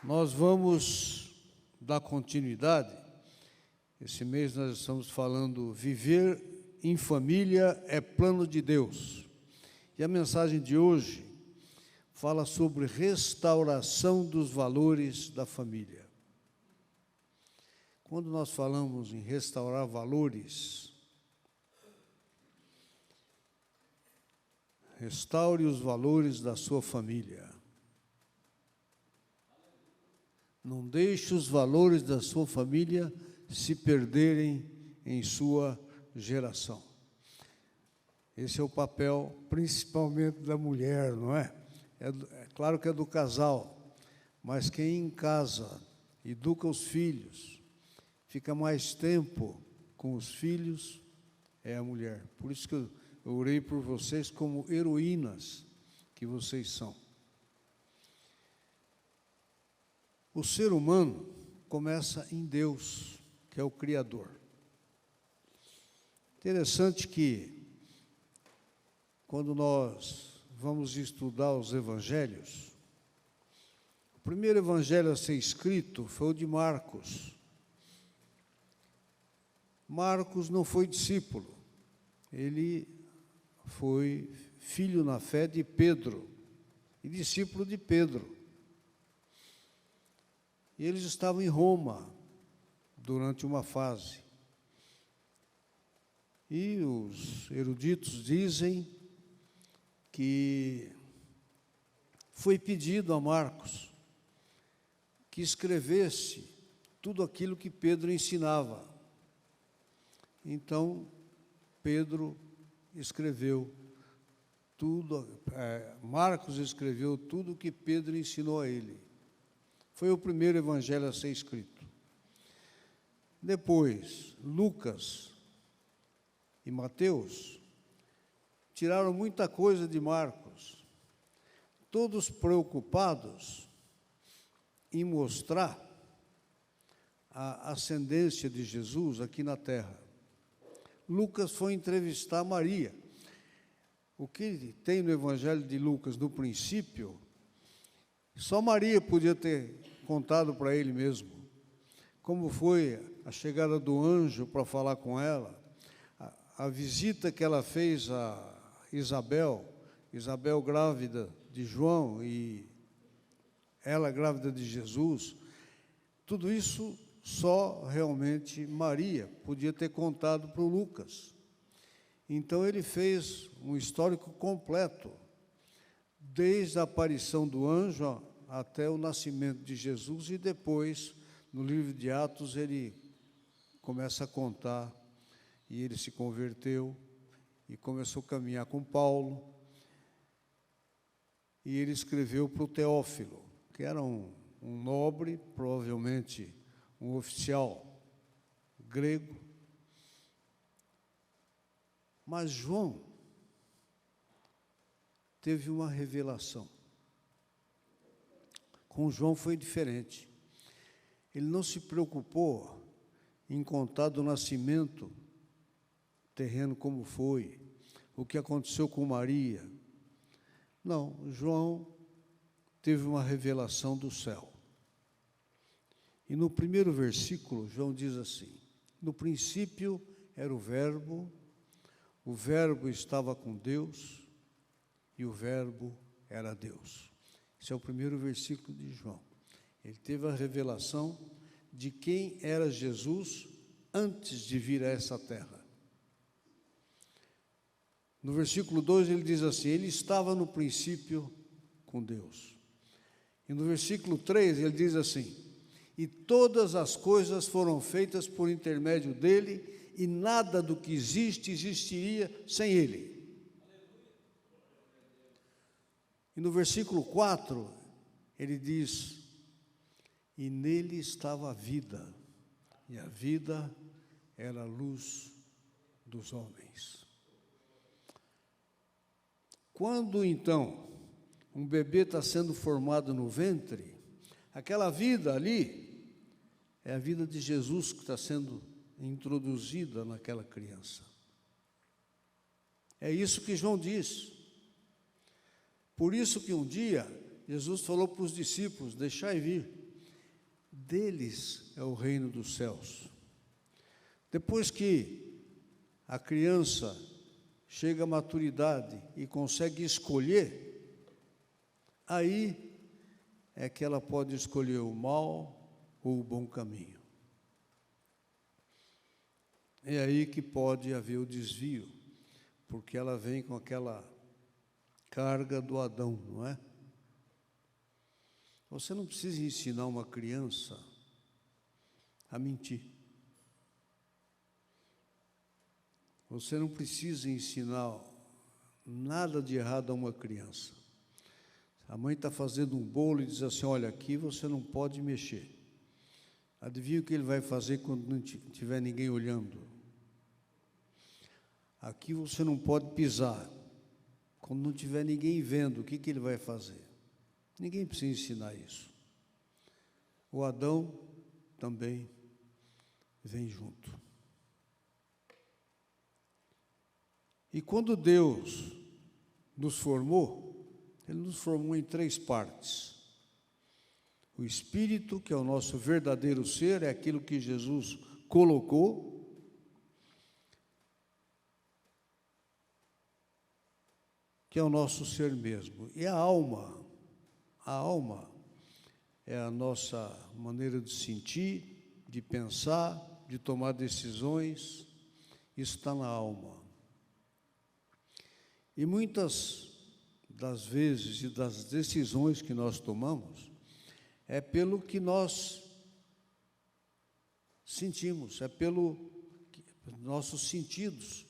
Nós vamos dar continuidade. Esse mês nós estamos falando viver em família é plano de Deus. E a mensagem de hoje fala sobre restauração dos valores da família. Quando nós falamos em restaurar valores, restaure os valores da sua família. Não deixe os valores da sua família se perderem em sua geração. Esse é o papel, principalmente da mulher, não é? É claro que é do casal, mas quem em casa educa os filhos, fica mais tempo com os filhos, é a mulher. Por isso que eu orei por vocês como heroínas que vocês são. O ser humano começa em Deus, que é o Criador. Interessante que, quando nós vamos estudar os evangelhos, o primeiro evangelho a ser escrito foi o de Marcos. Marcos não foi discípulo, ele foi filho na fé de Pedro e discípulo de Pedro. E eles estavam em Roma durante uma fase. E os eruditos dizem que foi pedido a Marcos que escrevesse tudo aquilo que Pedro ensinava. Então, Pedro escreveu tudo, Marcos escreveu tudo o que Pedro ensinou a ele. Foi o primeiro evangelho a ser escrito. Depois, Lucas e Mateus tiraram muita coisa de Marcos, todos preocupados em mostrar a ascendência de Jesus aqui na terra. Lucas foi entrevistar Maria. O que tem no evangelho de Lucas, no princípio, só Maria podia ter contado para ele mesmo. Como foi a chegada do anjo para falar com ela, a visita que ela fez a Isabel grávida de João e ela grávida de Jesus, tudo isso só realmente Maria podia ter contado para o Lucas. Então ele fez um histórico completo, desde a aparição do anjo até o nascimento de Jesus, e depois, no livro de Atos, ele começa a contar, e ele se converteu, e começou a caminhar com Paulo, e ele escreveu para o Teófilo, que era um nobre, provavelmente um oficial grego. Mas João teve uma revelação. Com João foi diferente. Ele não se preocupou em contar do nascimento terreno como foi, o que aconteceu com Maria. Não, João teve uma revelação do céu. E no primeiro versículo, João diz assim: no princípio era o Verbo estava com Deus, e o Verbo era Deus. Esse é o primeiro versículo de João. Ele teve a revelação de quem era Jesus antes de vir a essa terra. No versículo 2 ele diz assim: ele estava no princípio com Deus. E no versículo 3 ele diz assim: e todas as coisas foram feitas por intermédio dele, e nada do que existe existiria sem ele. E no versículo 4, ele diz: e nele estava a vida, e a vida era a luz dos homens. Quando, então, um bebê está sendo formado no ventre, aquela vida ali é a vida de Jesus que está sendo introduzida naquela criança. É isso que João diz. Por isso que um dia Jesus falou para os discípulos: deixai vir. deles é o reino dos céus. Depois que a criança chega à maturidade e consegue escolher, aí é que ela pode escolher o mal ou o bom caminho. É aí que pode haver o desvio, porque ela vem com aquela carga do Adão, não é? Você não precisa ensinar uma criança a mentir. Você não precisa ensinar nada de errado a uma criança. A mãe está fazendo um bolo e diz assim, olha, aqui você não pode mexer. Adivinha o que ele vai fazer quando não tiver ninguém olhando? Aqui você não pode pisar. Quando não tiver ninguém vendo, o que ele vai fazer? Ninguém precisa ensinar isso. O Adão também vem junto. E quando Deus nos formou, Ele nos formou em 3 partes. O Espírito, que é o nosso verdadeiro ser, é aquilo que Jesus colocou. Que é o nosso ser mesmo. E a alma é a nossa maneira de sentir, de pensar, de tomar decisões. Isso está na alma. E muitas das vezes e das decisões que nós tomamos é pelo que nós sentimos, é pelos nossos sentidos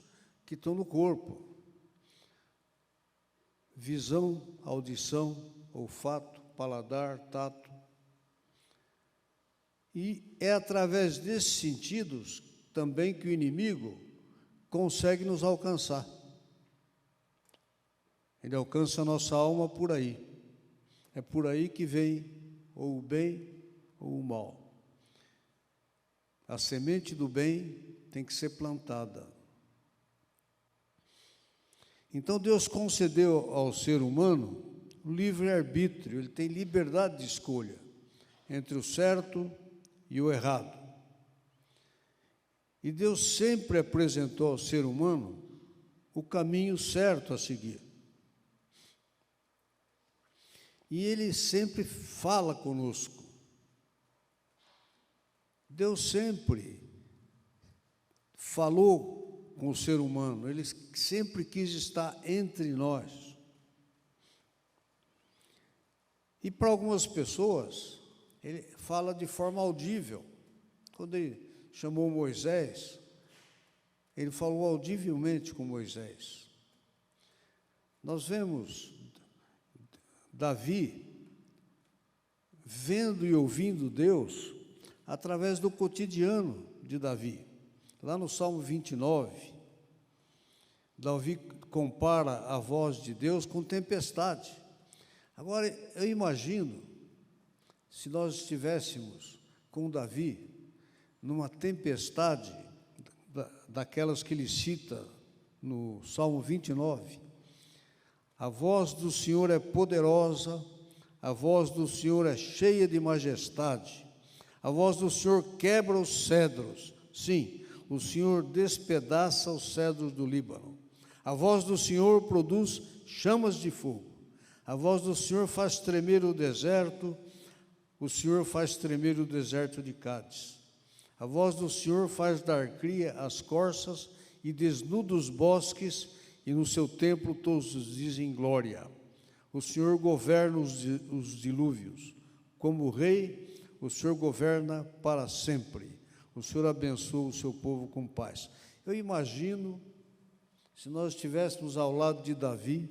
que estão no corpo. Visão, audição, olfato, paladar, tato. E é através desses sentidos também que o inimigo consegue nos alcançar. Ele alcança a nossa alma por aí. É por aí que vem ou o bem ou o mal. A semente do bem tem que ser plantada. Então Deus concedeu ao ser humano o livre-arbítrio, ele tem liberdade de escolha entre o certo e o errado. E Deus sempre apresentou ao ser humano o caminho certo a seguir. E Ele sempre fala conosco. Deus sempre falou com o ser humano, Ele sempre quis estar entre nós. E para algumas pessoas, Ele fala de forma audível. Quando Ele chamou Moisés, Ele falou audivelmente com Moisés. Nós vemos Davi vendo e ouvindo Deus através do cotidiano de Davi. Lá no Salmo 29, Davi compara a voz de Deus com tempestade. Agora, eu imagino, se nós estivéssemos com Davi numa tempestade, daquelas que ele cita no Salmo 29, a voz do Senhor é poderosa, a voz do Senhor é cheia de majestade, a voz do Senhor quebra os cedros, sim, o Senhor despedaça os cedros do Líbano, a voz do Senhor produz chamas de fogo, a voz do Senhor faz tremer o deserto de Cádiz, a voz do Senhor faz dar cria às corças e desnuda os bosques, e no seu templo todos dizem glória. O Senhor governa os dilúvios. Como rei, o Senhor governa para sempre. O Senhor abençoa o seu povo com paz. Eu imagino, se nós estivéssemos ao lado de Davi,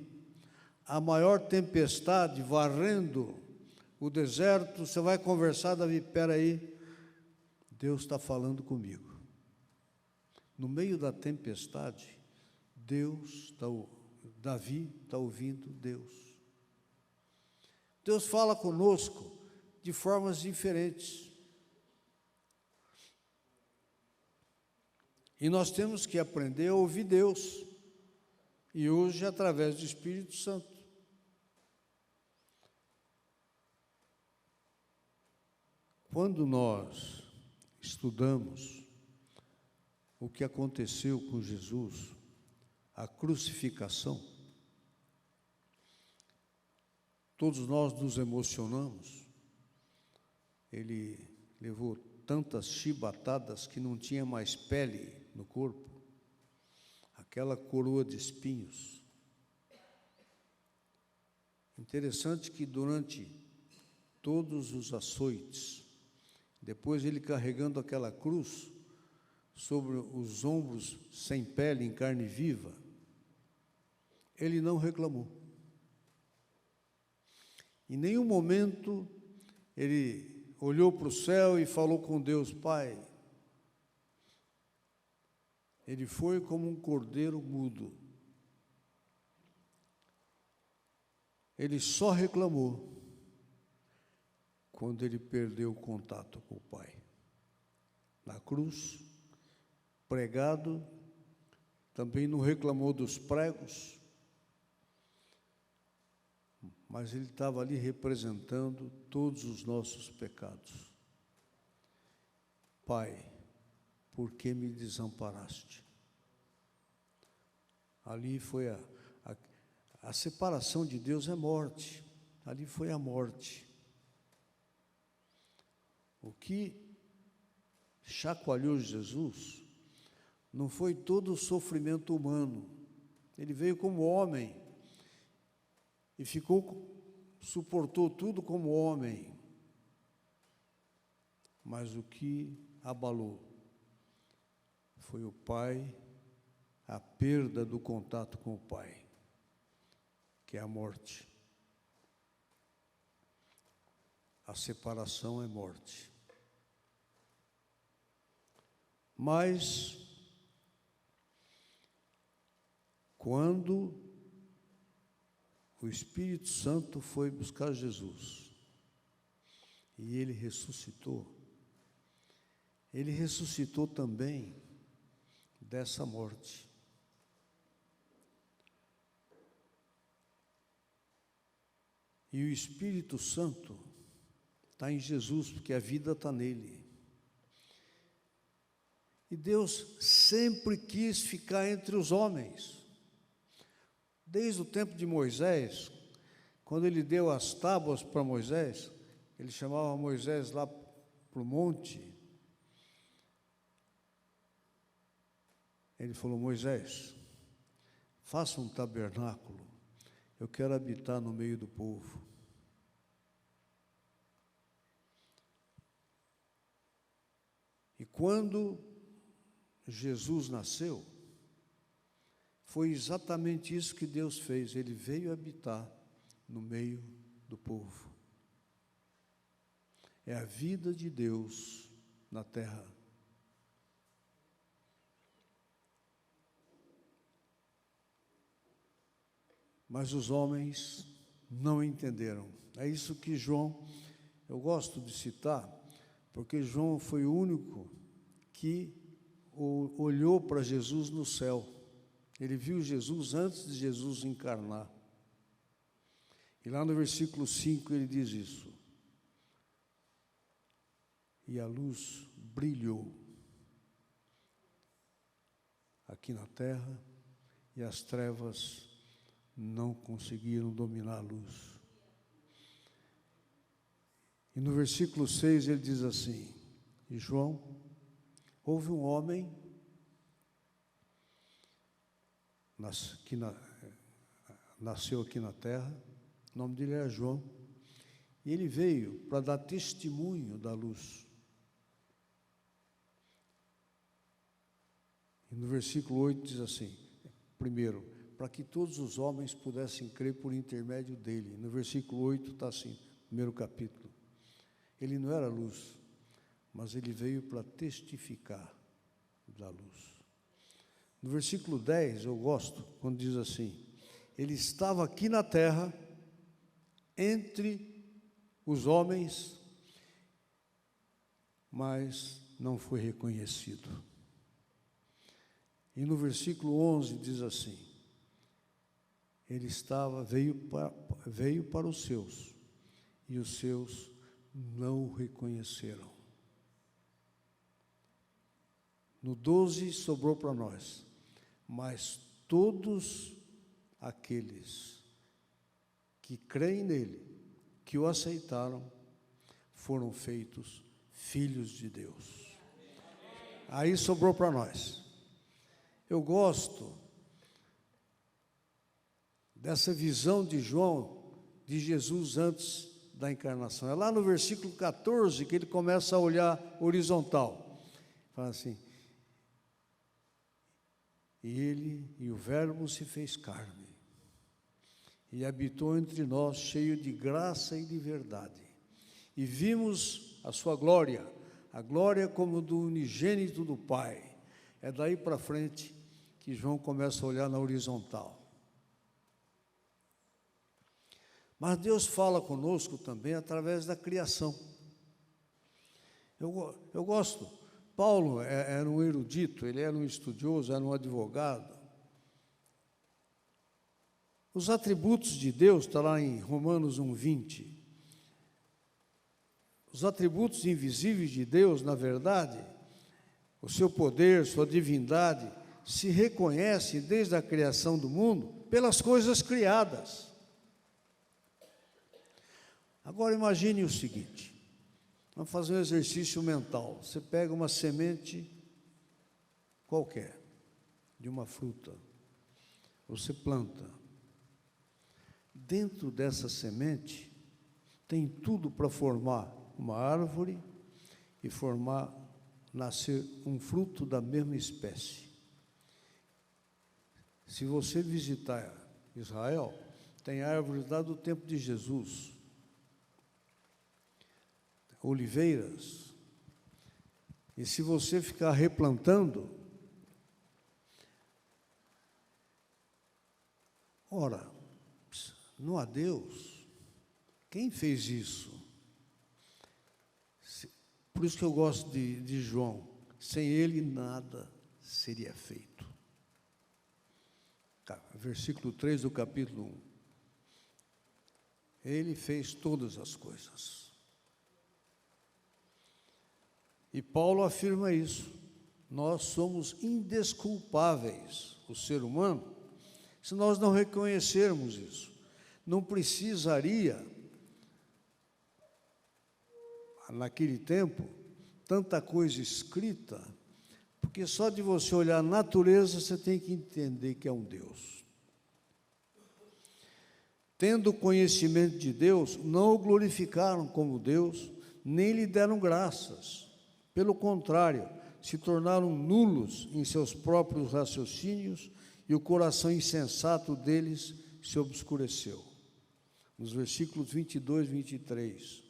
a maior tempestade varrendo o deserto, você vai conversar, Davi, espera aí, Deus está falando comigo. No meio da tempestade, Davi está ouvindo Deus. Deus fala conosco de formas diferentes. E nós temos que aprender a ouvir Deus. E hoje, através do Espírito Santo. Quando nós estudamos o que aconteceu com Jesus, a crucificação, todos nós nos emocionamos. Ele levou tantas chibatadas que não tinha mais pele no corpo, aquela coroa de espinhos. Interessante que durante todos os açoites, depois ele carregando aquela cruz sobre os ombros sem pele, em carne viva, ele não reclamou. Em nenhum momento ele olhou para o céu e falou com Deus: Pai. Ele foi como um cordeiro mudo. Ele só reclamou quando ele perdeu o contato com o Pai. Na cruz, pregado, também não reclamou dos pregos, mas ele estava ali representando todos os nossos pecados. Pai, por que me desamparaste? Ali foi a separação de Deus é morte. Ali foi a morte. O que chacoalhou Jesus não foi todo o sofrimento humano. Ele veio como homem e suportou tudo como homem. Mas o que abalou foi o Pai, a perda do contato com o Pai, que é a morte. A separação é morte. Mas, quando o Espírito Santo foi buscar Jesus e ele ressuscitou também dessa morte. E o Espírito Santo está em Jesus, porque a vida está nele. E Deus sempre quis ficar entre os homens. Desde o tempo de Moisés, quando ele deu as tábuas para Moisés, ele chamava Moisés lá para o monte. Ele falou: Moisés, faça um tabernáculo, eu quero habitar no meio do povo. E quando Jesus nasceu, foi exatamente isso que Deus fez. Ele veio habitar no meio do povo. É a vida de Deus na terra. Mas os homens não entenderam. É isso que João, eu gosto de citar, porque João foi o único que olhou para Jesus no céu. Ele viu Jesus antes de Jesus encarnar. E lá no versículo 5 ele diz isso. E a luz brilhou aqui na terra, e as trevas não conseguiram dominar a luz. E no versículo 6 ele diz assim: e João, houve um homem que nasceu aqui na terra, o nome dele era João, e ele veio para dar testemunho da luz. E no versículo 8 diz assim, primeiro, para que todos os homens pudessem crer por intermédio dele. No versículo 8 está assim, primeiro capítulo. Ele não era luz, mas ele veio para testificar da luz. No versículo 10, eu gosto, quando diz assim, ele estava aqui na terra, entre os homens, mas não foi reconhecido. E no versículo 11 diz assim, veio para os seus, e os seus não o reconheceram. No 12 sobrou para nós, mas todos aqueles que creem nele, que o aceitaram, foram feitos filhos de Deus. Aí sobrou para nós. Eu gosto dessa visão de João, de Jesus antes da encarnação. É lá no versículo 14 que ele começa a olhar horizontal. Fala assim: e o Verbo se fez carne, e habitou entre nós, cheio de graça e de verdade. E vimos a sua glória, a glória como do unigênito do Pai. É daí para frente que João começa a olhar na horizontal. Mas Deus fala conosco também através da criação. Eu gosto. Paulo era um erudito, ele era um estudioso, era um advogado. Os atributos de Deus, está lá em Romanos 1:20. Os atributos invisíveis de Deus, na verdade, o seu poder, sua divindade, se reconhece desde a criação do mundo pelas coisas criadas. Agora imagine o seguinte, vamos fazer um exercício mental. Você pega uma semente qualquer, de uma fruta, você planta. Dentro dessa semente tem tudo para formar uma árvore e nascer um fruto da mesma espécie. Se você visitar Israel, tem árvores lá do tempo de Jesus, oliveiras, e se você ficar replantando, ora, não há Deus. Quem fez isso? Por isso que eu gosto de João. Sem ele nada seria feito. Versículo 3 do capítulo 1. Ele fez todas as coisas. E Paulo afirma isso. Nós somos indesculpáveis, o ser humano, se nós não reconhecermos isso. Não precisaria, naquele tempo, tanta coisa escrita, porque só de você olhar a natureza, você tem que entender que é um Deus. Tendo conhecimento de Deus, não o glorificaram como Deus, nem lhe deram graças. Pelo contrário, se tornaram nulos em seus próprios raciocínios e o coração insensato deles se obscureceu. Nos versículos 22 e 23.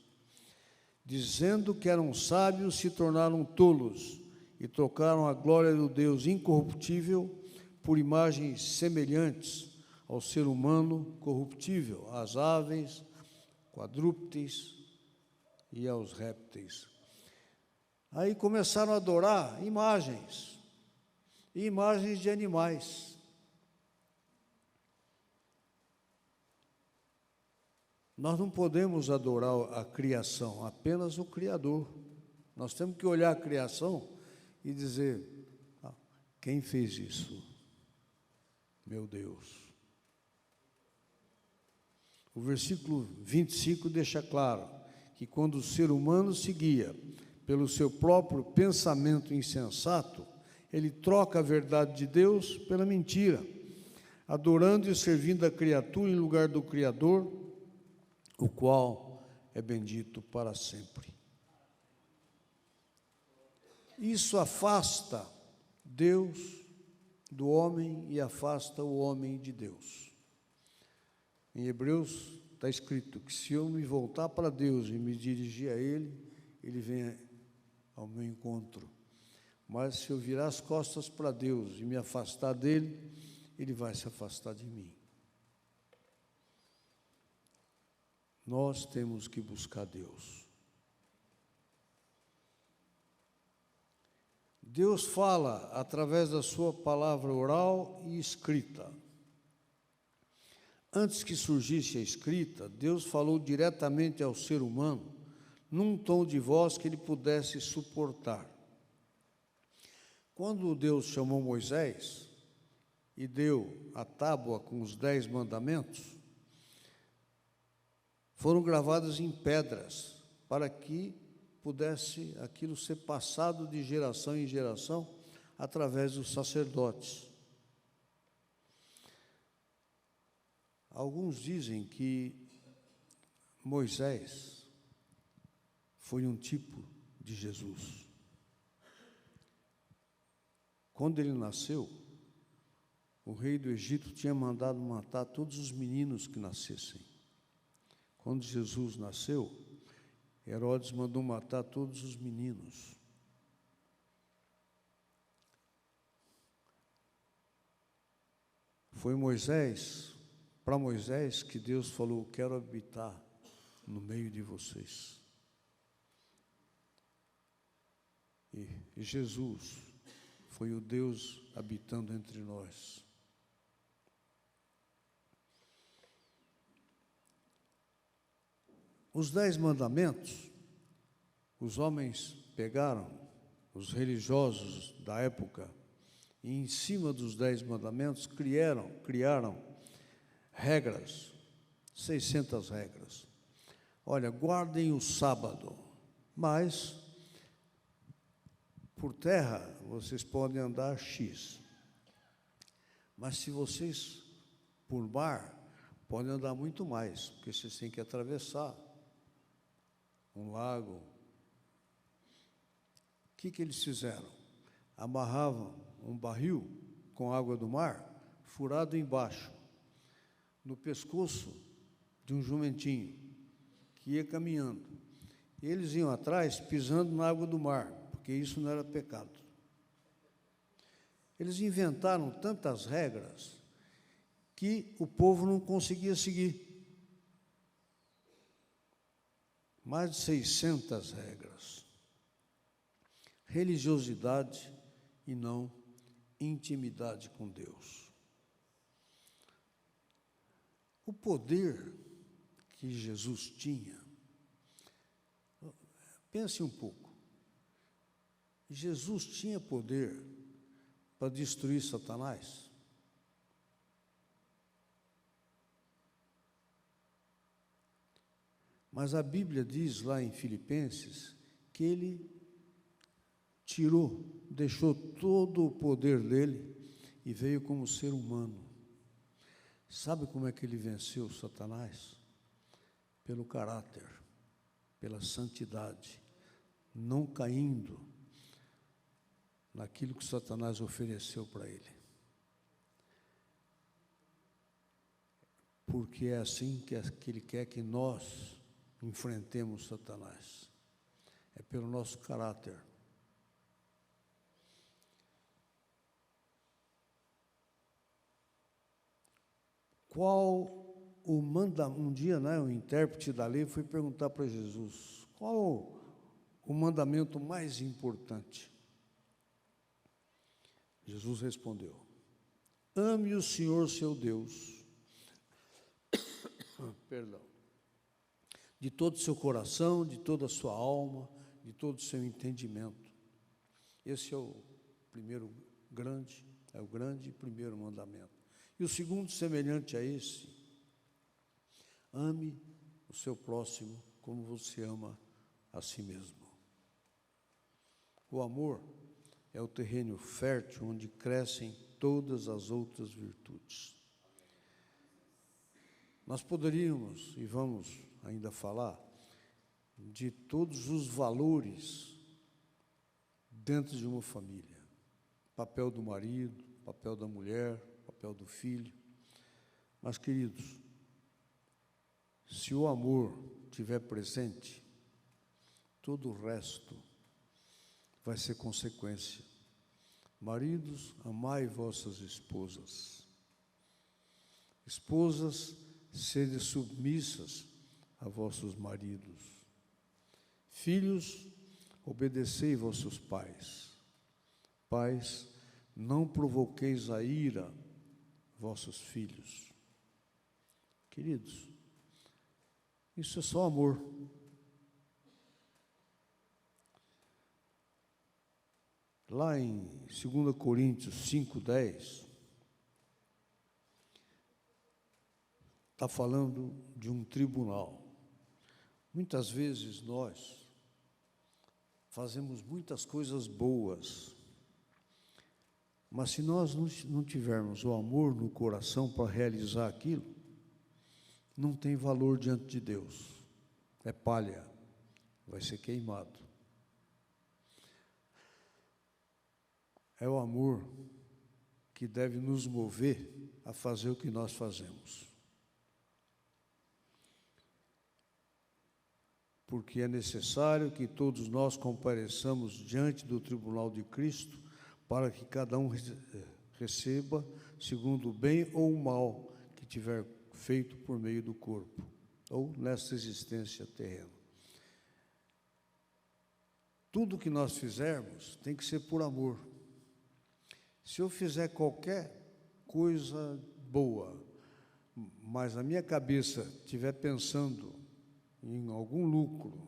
Dizendo que eram sábios, se tornaram tolos e trocaram a glória do Deus incorruptível por imagens semelhantes ao ser humano corruptível, às aves, quadrúpedes e aos répteis. Aí começaram a adorar imagens de animais. Nós não podemos adorar a criação, apenas o Criador. Nós temos que olhar a criação e dizer: quem fez isso? Meu Deus. O versículo 25 deixa claro que quando o ser humano seguia pelo seu próprio pensamento insensato, ele troca a verdade de Deus pela mentira, adorando e servindo a criatura em lugar do Criador, o qual é bendito para sempre. Isso afasta Deus do homem e afasta o homem de Deus. Em Hebreus está escrito que se eu me voltar para Deus e me dirigir a Ele, Ele vem ao meu encontro. Mas se eu virar as costas para Deus e me afastar dEle, Ele vai se afastar de mim. Nós temos que buscar Deus. Deus fala através da sua palavra oral e escrita. Antes que surgisse a escrita, Deus falou diretamente ao ser humano, num tom de voz que ele pudesse suportar. Quando Deus chamou Moisés e deu a tábua com os 10 mandamentos, foram gravadas em pedras, para que pudesse aquilo ser passado de geração em geração, através dos sacerdotes. Alguns dizem que Moisés foi um tipo de Jesus. Quando ele nasceu, o rei do Egito tinha mandado matar todos os meninos que nascessem. Quando Jesus nasceu, Herodes mandou matar todos os meninos. Foi para Moisés, que Deus falou: quero habitar no meio de vocês. E Jesus foi o Deus habitando entre nós. Os 10 mandamentos, os homens pegaram, os religiosos da época, e em cima dos 10 mandamentos criaram regras, 600 regras. Olha, guardem o sábado, mas por terra vocês podem andar X. Mas se vocês, por mar, podem andar muito mais, porque vocês têm que atravessar um lago. O que eles fizeram? Amarravam um barril com água do mar, furado embaixo, no pescoço de um jumentinho, que ia caminhando. E eles iam atrás, pisando na água do mar, porque isso não era pecado. Eles inventaram tantas regras que o povo não conseguia seguir. Mais de 600 regras. Religiosidade e não intimidade com Deus. O poder que Jesus tinha, pense um pouco. Jesus tinha poder para destruir Satanás? Mas a Bíblia diz lá em Filipenses que ele deixou todo o poder dele e veio como ser humano. Sabe como é que ele venceu Satanás? Pelo caráter, pela santidade, não caindo naquilo que Satanás ofereceu para ele. Porque é assim que ele quer que nós enfrentemos Satanás. É pelo nosso caráter. Um dia, o intérprete da lei foi perguntar para Jesus: qual o mandamento mais importante? Jesus respondeu: ame o Senhor seu Deus, de todo o seu coração, de toda a sua alma, de todo o seu entendimento. Esse é o grande e primeiro mandamento. E o segundo, semelhante a esse: ame o seu próximo como você ama a si mesmo. O amor é o terreno fértil onde crescem todas as outras virtudes. Nós poderíamos, e vamos ainda falar, de todos os valores dentro de uma família. Papel do marido, papel da mulher, papel do filho. Mas, queridos, se o amor estiver presente, todo o resto vai ser consequência. Maridos, amai vossas esposas. Esposas, sede submissas a vossos maridos. Filhos, obedecei vossos pais. Pais, não provoqueis a ira vossos filhos. Queridos, isso é só amor. Lá em 2 Coríntios 5:10, está falando de um tribunal. Muitas vezes nós fazemos muitas coisas boas, mas se nós não tivermos o amor no coração para realizar aquilo, não tem valor diante de Deus. É palha, vai ser queimado. É o amor que deve nos mover a fazer o que nós fazemos. Porque é necessário que todos nós compareçamos diante do tribunal de Cristo, para que cada um receba segundo o bem ou o mal que tiver feito por meio do corpo, ou nesta existência terrena. Tudo que nós fizermos tem que ser por amor. Se eu fizer qualquer coisa boa, mas a minha cabeça estiver pensando em algum lucro,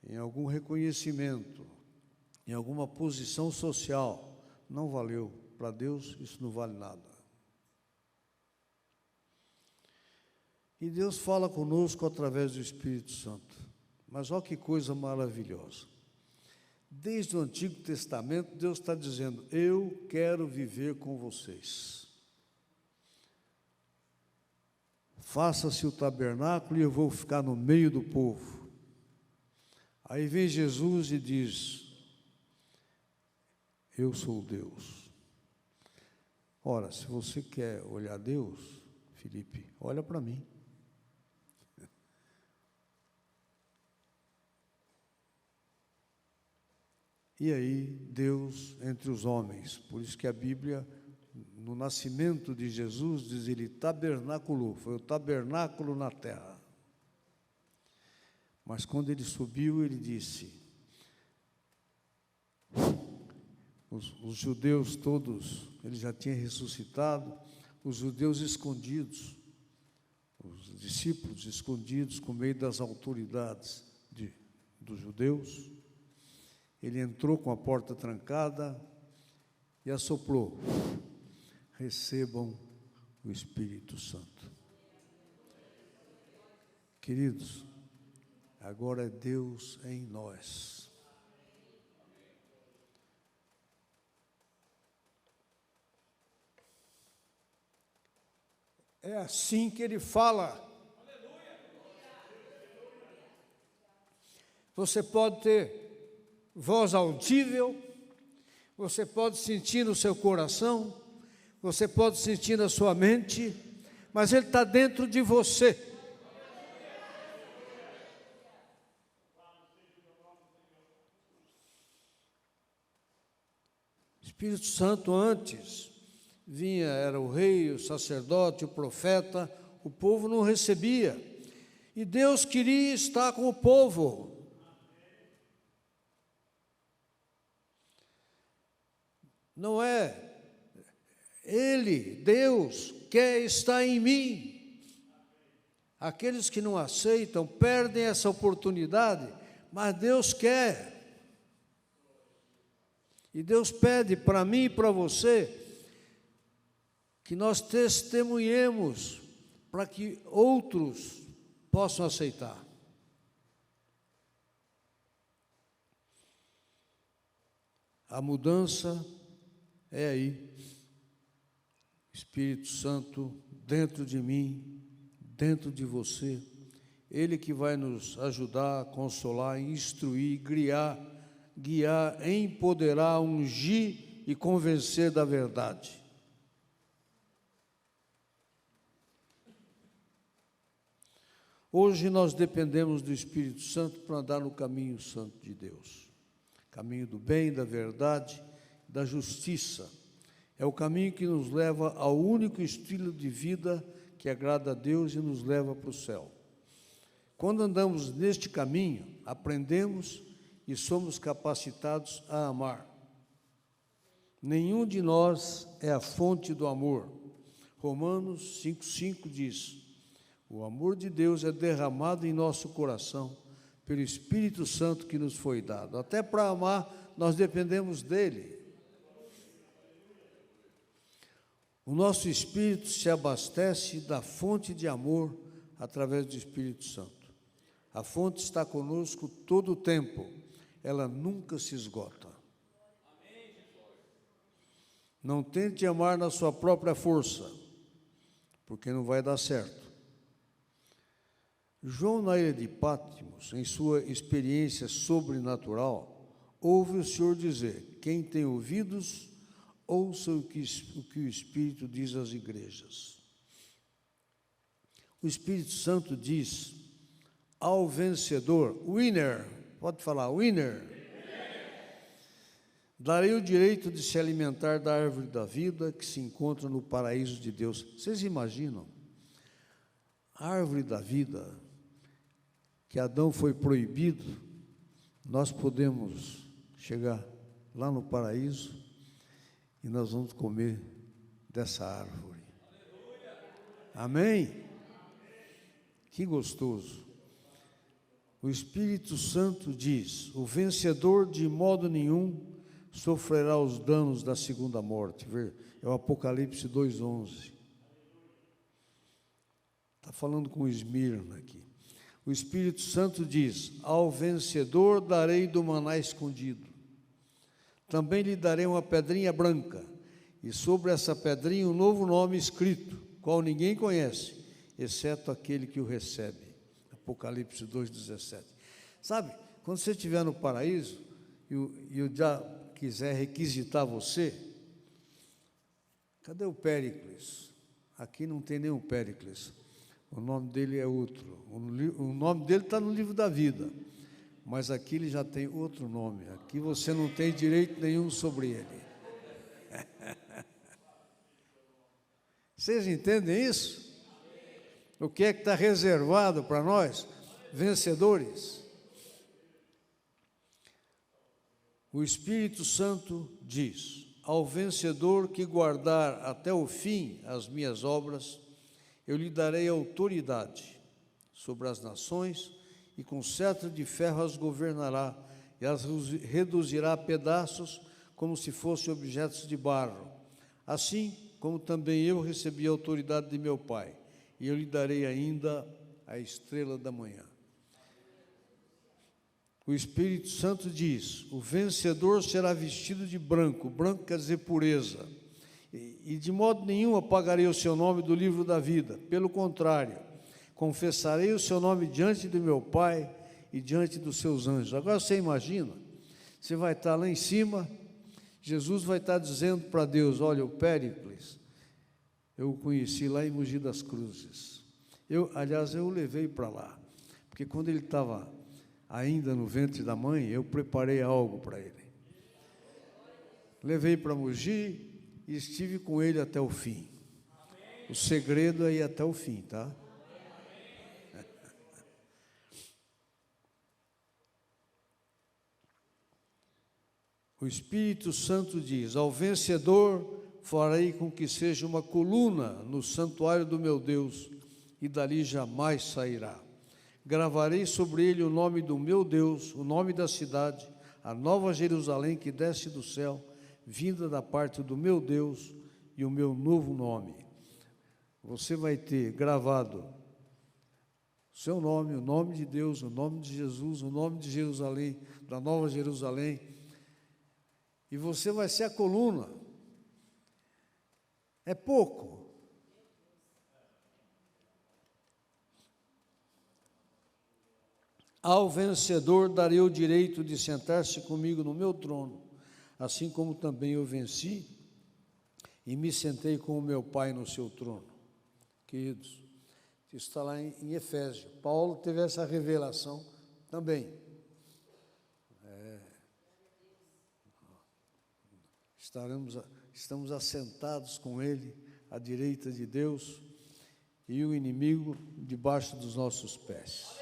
em algum reconhecimento, em alguma posição social, não valeu. Para Deus isso não vale nada. E Deus fala conosco através do Espírito Santo. Mas olha que coisa maravilhosa. Desde o Antigo Testamento, Deus está dizendo: eu quero viver com vocês. Faça-se o tabernáculo e eu vou ficar no meio do povo. Aí vem Jesus e diz: eu sou Deus. Ora, se você quer olhar Deus, Felipe, olha para mim. E aí, Deus entre os homens. Por isso que a Bíblia, no nascimento de Jesus, diz: ele tabernaculou, foi o tabernáculo na terra. Mas quando ele subiu, ele disse: os judeus todos, ele já tinha ressuscitado, os judeus escondidos, os discípulos escondidos com meio das autoridades dos judeus, ele entrou com a porta trancada e assoprou: recebam o Espírito Santo. Queridos, agora é Deus em nós. É assim que ele fala. Você pode ter voz audível, você pode sentir no seu coração, você pode sentir na sua mente, mas ele está dentro de você. O Espírito Santo antes vinha, era o rei, o sacerdote, o profeta, o povo não recebia. E Deus queria estar com o povo. Não é Ele, Deus, quer estar em mim. Aqueles que não aceitam perdem essa oportunidade, mas Deus quer. E Deus pede para mim e para você que nós testemunhemos para que outros possam aceitar. A mudança é aí. Espírito Santo dentro de mim, dentro de você. Ele que vai nos ajudar, consolar, instruir, guiar, empoderar, ungir e convencer da verdade. Hoje nós dependemos do Espírito Santo para andar no caminho santo de Deus. Caminho do bem, da verdade, da justiça. É o caminho que nos leva ao único estilo de vida que agrada a Deus e nos leva para o céu. Quando andamos neste caminho, aprendemos e somos capacitados a amar. Nenhum de nós é a fonte do amor. Romanos 5,5 diz: o amor de Deus é derramado em nosso coração pelo Espírito Santo que nos foi dado. Até para amar, nós dependemos dele. O nosso espírito se abastece da fonte de amor através do Espírito Santo. A fonte está conosco todo o tempo, ela nunca se esgota. Não tente amar na sua própria força, porque não vai dar certo. João, na ilha de Patmos, em sua experiência sobrenatural, ouve o Senhor dizer: quem tem ouvidos, ouça o que o Espírito diz às igrejas. O Espírito Santo diz ao vencedor, winner, pode falar, winner, darei o direito de se alimentar da árvore da vida que se encontra no paraíso de Deus. Vocês imaginam? A árvore da vida, que Adão foi proibido, nós podemos chegar lá no paraíso e nós vamos comer dessa árvore. Amém? Que gostoso. O Espírito Santo diz: o vencedor de modo nenhum sofrerá os danos da segunda morte. É o Apocalipse 2:11. Está falando com Esmirna aqui. O Espírito Santo diz: ao vencedor darei do maná escondido. Também lhe darei uma pedrinha branca, e sobre essa pedrinha um novo nome escrito, qual ninguém conhece, exceto aquele que o recebe. Apocalipse 2:17. Sabe, quando você estiver no paraíso, e o diabo quiser requisitar você, cadê o Péricles? Aqui não tem nenhum Péricles. O nome dele é outro. O nome dele está no livro da vida, mas aqui ele já tem outro nome. Aqui você não tem direito nenhum sobre ele. Vocês entendem isso? O que é que está reservado para nós, vencedores? O Espírito Santo diz: ao vencedor que guardar até o fim as minhas obras, eu lhe darei autoridade sobre as nações, e com cetro de ferro as governará, e as reduzirá a pedaços, como se fossem objetos de barro. Assim como também eu recebi a autoridade de meu Pai, e eu lhe darei ainda a estrela da manhã. O Espírito Santo diz: o vencedor será vestido de branco. Branco quer dizer pureza. E de modo nenhum apagarei o seu nome do livro da vida. Pelo contrário, confessarei o seu nome diante do meu Pai e diante dos seus anjos. Agora você imagina, você vai estar lá em cima, Jesus vai estar dizendo para Deus: olha, o Péricles, eu o conheci lá em Mogi das Cruzes. Aliás, eu o levei para lá, porque quando ele estava ainda no ventre da mãe, eu preparei algo para ele. Levei para Mogi e estive com ele até o fim. O segredo é ir até o fim, tá? O Espírito Santo diz: ao vencedor farei com que seja uma coluna no santuário do meu Deus, e dali jamais sairá. Gravarei sobre ele o nome do meu Deus, o nome da cidade, a nova Jerusalém que desce do céu, vinda da parte do meu Deus, e o meu novo nome. Você vai ter gravado o seu nome, o nome de Deus, o nome de Jesus, o nome de Jerusalém, da nova Jerusalém, e você vai ser a coluna. É pouco. Ao vencedor darei o direito de sentar-se comigo no meu trono, assim como também eu venci e me sentei com o meu Pai no seu trono. Queridos, isso está lá em Efésios. Paulo teve essa revelação também. Estamos assentados com ele à direita de Deus, e o inimigo debaixo dos nossos pés.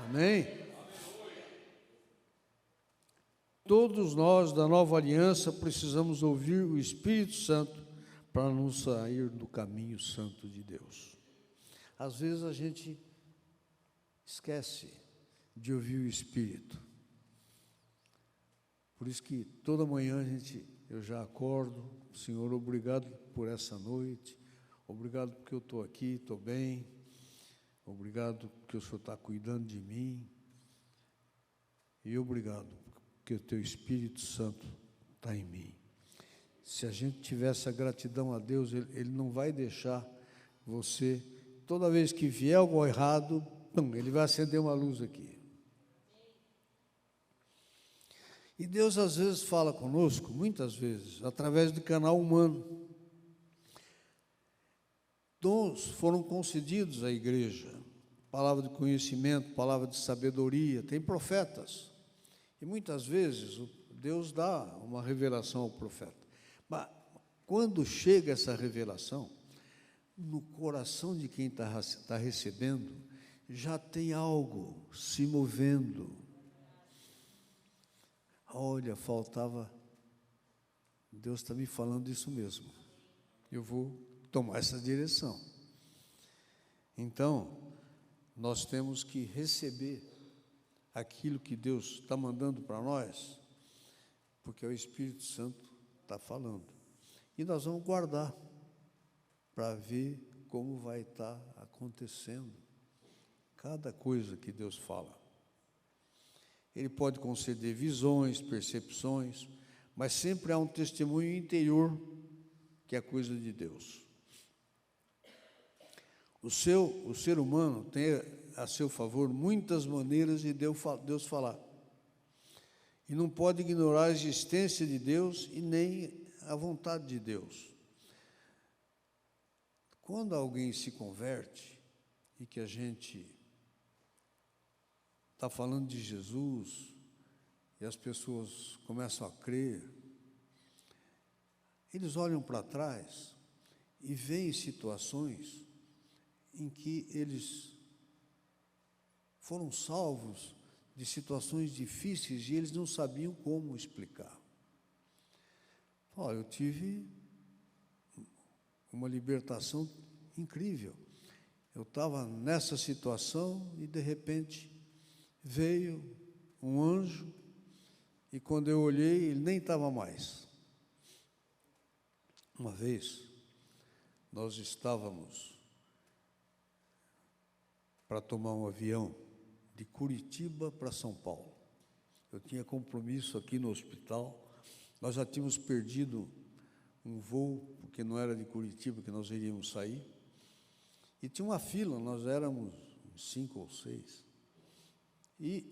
Amém? Todos nós da nova aliança precisamos ouvir o Espírito Santo para não sair do caminho santo de Deus. Às vezes a gente esquece de ouvir o Espírito. Por isso que toda manhã eu já acordo, Senhor, obrigado por essa noite, obrigado porque eu estou aqui, estou bem, obrigado porque o Senhor está cuidando de mim, e obrigado porque o Teu Espírito Santo está em mim. Se a gente tiver essa gratidão a Deus, Ele não vai deixar você, toda vez que vier algo errado, Ele vai acender uma luz aqui. E Deus às vezes fala conosco, muitas vezes, através do canal humano. Dons foram concedidos à igreja, palavra de conhecimento, palavra de sabedoria, tem profetas. E muitas vezes Deus dá uma revelação ao profeta. Mas quando chega essa revelação, no coração de quem está recebendo, já tem algo se movendo. Olha, faltava, Deus está me falando isso mesmo, eu vou tomar essa direção. Então, nós temos que receber aquilo que Deus está mandando para nós, porque o Espírito Santo está falando. E nós vamos guardar, para ver como vai estar acontecendo cada coisa que Deus fala. Ele pode conceder visões, percepções, mas sempre há um testemunho interior que é coisa de Deus. O ser humano tem a seu favor muitas maneiras de Deus falar. E não pode ignorar a existência de Deus e nem a vontade de Deus. Quando alguém se converte e que a gente está falando de Jesus, e as pessoas começam a crer, eles olham para trás e veem situações em que eles foram salvos de situações difíceis e eles não sabiam como explicar. Eu tive uma libertação incrível. Eu estava nessa situação e, de repente, veio um anjo, e quando eu olhei, ele nem estava mais. Uma vez, nós estávamos para tomar um avião de Curitiba para São Paulo. Eu tinha compromisso aqui no hospital, nós já tínhamos perdido um voo, porque não era de Curitiba que nós iríamos sair, e tinha uma fila, nós éramos 5 ou 6, e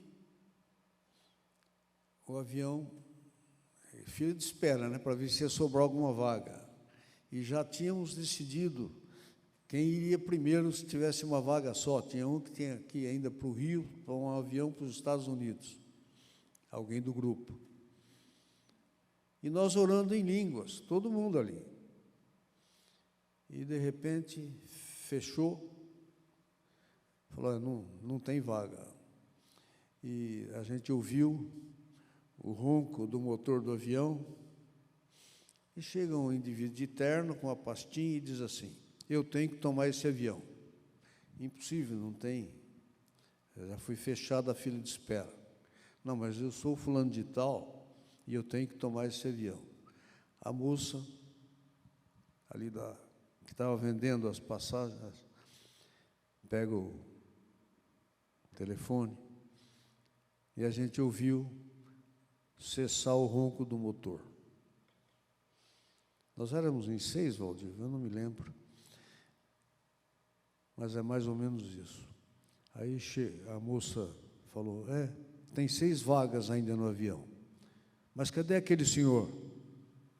o avião, fila de espera, para ver se ia sobrar alguma vaga, e já tínhamos decidido quem iria primeiro se tivesse uma vaga só. Tinha um que tinha que ir ainda para o Rio, para um avião para os Estados Unidos, alguém do grupo. E nós orando em línguas, todo mundo ali. E, de repente, fechou, falou, não tem vaga. E a gente ouviu o ronco do motor do avião, e chega um indivíduo de terno com uma pastinha e diz assim, eu tenho que tomar esse avião. Impossível, não tem. Já foi fechada a fila de espera. Não, mas eu sou fulano de tal e eu tenho que tomar esse avião. A moça ali que estava vendendo as passagens, pega o telefone e a gente ouviu cessar o ronco do motor. Nós éramos em 6, Valdir, eu não me lembro, mas é mais ou menos isso. Aí a moça falou, tem 6 vagas ainda no avião, mas cadê aquele senhor?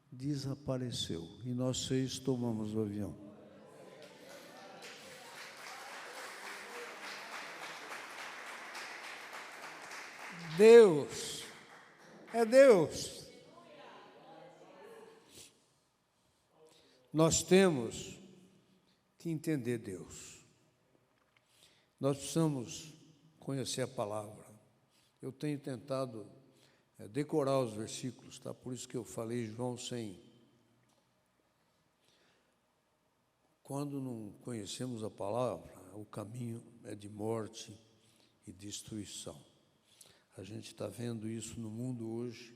Desapareceu, e nós 6 tomamos o avião. Deus, é Deus. Nós temos que entender Deus. Nós precisamos conhecer a palavra. Eu tenho tentado decorar os versículos, tá? Por isso que eu falei João 100. Quando não conhecemos a palavra, o caminho é de morte e destruição. A gente está vendo isso no mundo hoje.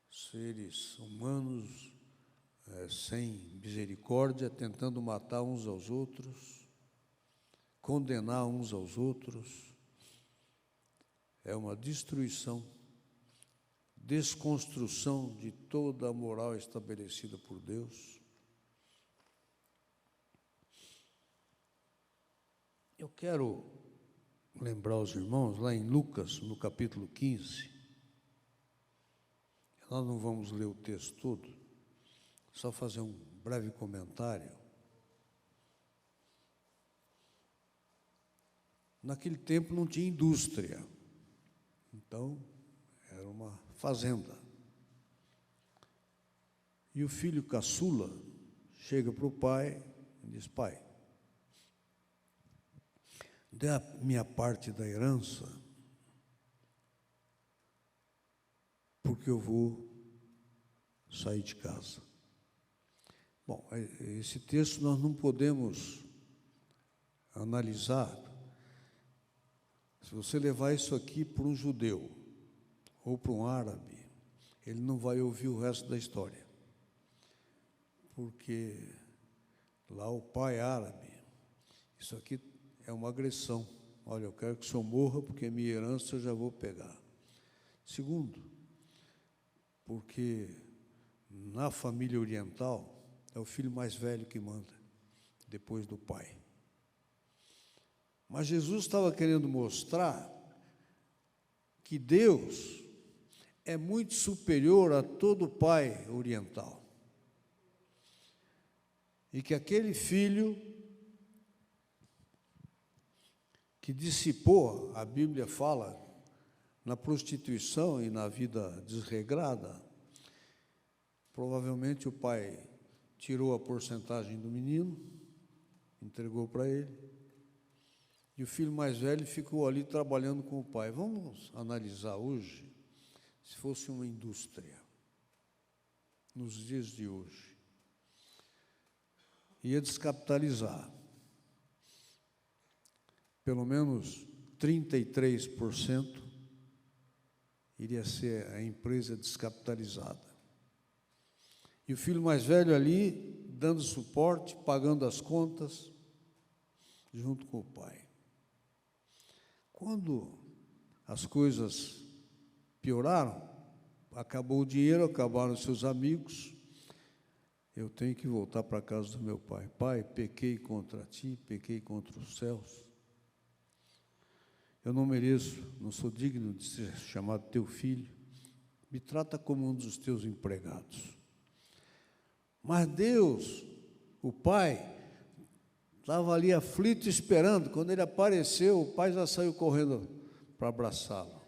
Seres humanos sem misericórdia, tentando matar uns aos outros, condenar uns aos outros. É uma destruição, desconstrução de toda a moral estabelecida por Deus. Eu quero lembrar os irmãos, lá em Lucas, no capítulo 15, nós não vamos ler o texto todo, só fazer um breve comentário. Naquele tempo não tinha indústria, então era uma fazenda. E o filho caçula chega para o pai e diz: pai, dê a minha parte da herança, porque eu vou sair de casa. Bom, esse texto nós não podemos analisar. Se você levar isso aqui para um judeu ou para um árabe, ele não vai ouvir o resto da história. Porque lá o pai árabe, isso aqui é uma agressão. Olha, eu quero que o senhor morra porque minha herança eu já vou pegar. Segundo, porque na família oriental é o filho mais velho que manda, depois do pai. Mas Jesus estava querendo mostrar que Deus é muito superior a todo pai oriental. E que aquele filho que dissipou, a Bíblia fala, na prostituição e na vida desregrada, provavelmente o pai tirou a porcentagem do menino, entregou para ele, e o filho mais velho ficou ali trabalhando com o pai. Vamos analisar hoje, se fosse uma indústria, nos dias de hoje, ia descapitalizar. Pelo menos 33% iria ser a empresa descapitalizada. E o filho mais velho ali, dando suporte, pagando as contas, junto com o pai. Quando as coisas pioraram, acabou o dinheiro, acabaram os seus amigos, eu tenho que voltar para a casa do meu pai. Pai, pequei contra ti, pequei contra os céus. Eu não mereço, não sou digno de ser chamado teu filho. Me trata como um dos teus empregados. Mas Deus, o pai, estava ali aflito esperando. Quando ele apareceu, o pai já saiu correndo para abraçá-lo.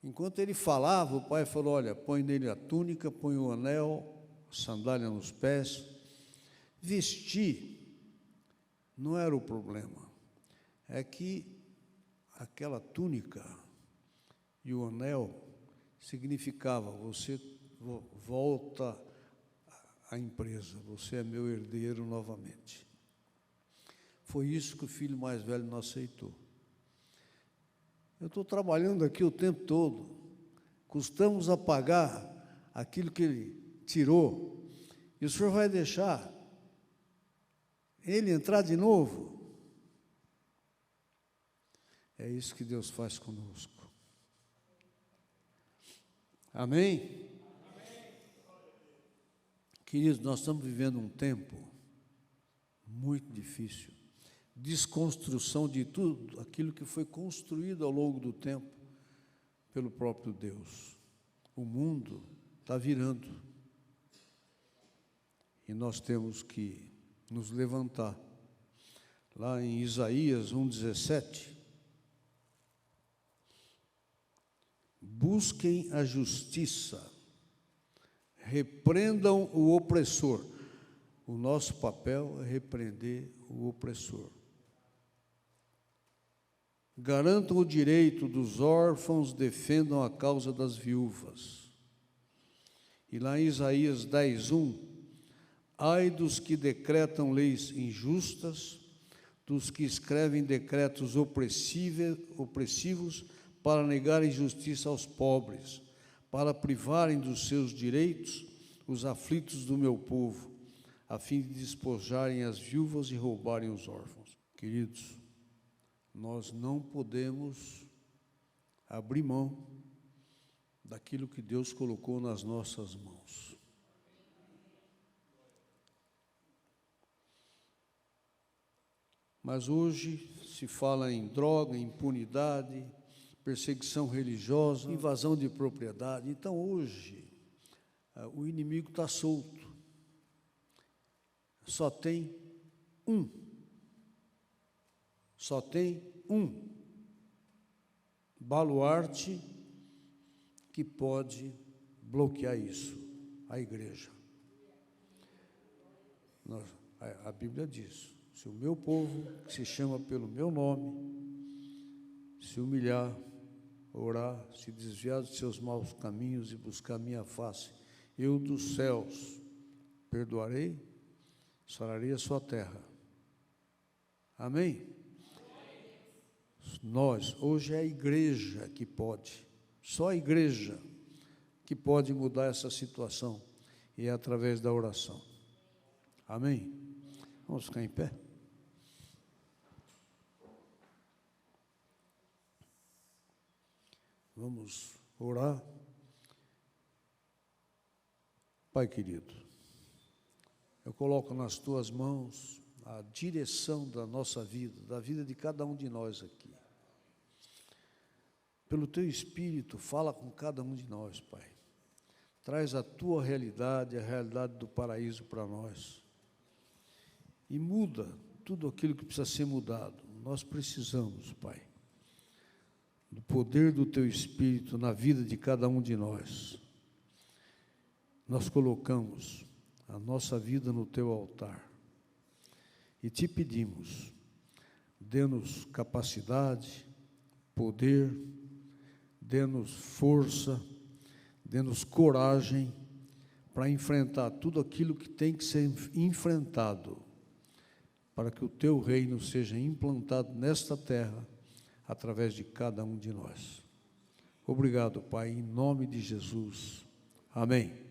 Enquanto ele falava, o pai falou: olha, põe nele a túnica, põe o anel, a sandália nos pés. Vestir não era o problema. É que aquela túnica e o anel significava: você volta à empresa, você é meu herdeiro novamente. Foi isso que o filho mais velho não aceitou. Eu estou trabalhando aqui o tempo todo, custamos a pagar aquilo que ele tirou, e o senhor vai deixar ele entrar de novo? É isso que Deus faz conosco. Amém? Queridos, nós estamos vivendo um tempo muito difícil, desconstrução de tudo aquilo que foi construído ao longo do tempo pelo próprio Deus. O mundo está virando e nós temos que nos levantar. Lá em Isaías 1,17, busquem a justiça, repreendam o opressor. O nosso papel é repreender o opressor. Garantam o direito dos órfãos, defendam a causa das viúvas. E lá em Isaías 10:1, ai dos que decretam leis injustas, dos que escrevem decretos opressivos para negarem justiça aos pobres, para privarem dos seus direitos os aflitos do meu povo, a fim de despojarem as viúvas e roubarem os órfãos. Queridos, nós não podemos abrir mão daquilo que Deus colocou nas nossas mãos. Mas hoje se fala em droga, impunidade, perseguição religiosa, invasão de propriedade. Então hoje o inimigo está solto. Só tem um baluarte que pode bloquear isso: a igreja. A Bíblia diz: se o meu povo, que se chama pelo meu nome, se humilhar, orar, se desviar dos seus maus caminhos e buscar a minha face, eu dos céus perdoarei, sararei a sua terra. Amém? Nós, hoje é a igreja que pode, só a igreja que pode mudar essa situação, e é através da oração. Amém? Vamos ficar em pé? Vamos orar. Pai querido, eu coloco nas tuas mãos a direção da nossa vida, da vida de cada um de nós aqui. Pelo teu Espírito, fala com cada um de nós, Pai. Traz a tua realidade, a realidade do paraíso para nós. E muda tudo aquilo que precisa ser mudado. Nós precisamos, Pai, do poder do teu Espírito na vida de cada um de nós. Nós colocamos a nossa vida no teu altar e te pedimos, dê-nos capacidade, poder, dê-nos força, dê-nos coragem para enfrentar tudo aquilo que tem que ser enfrentado, para que o teu reino seja implantado nesta terra, através de cada um de nós. Obrigado, Pai, em nome de Jesus. Amém.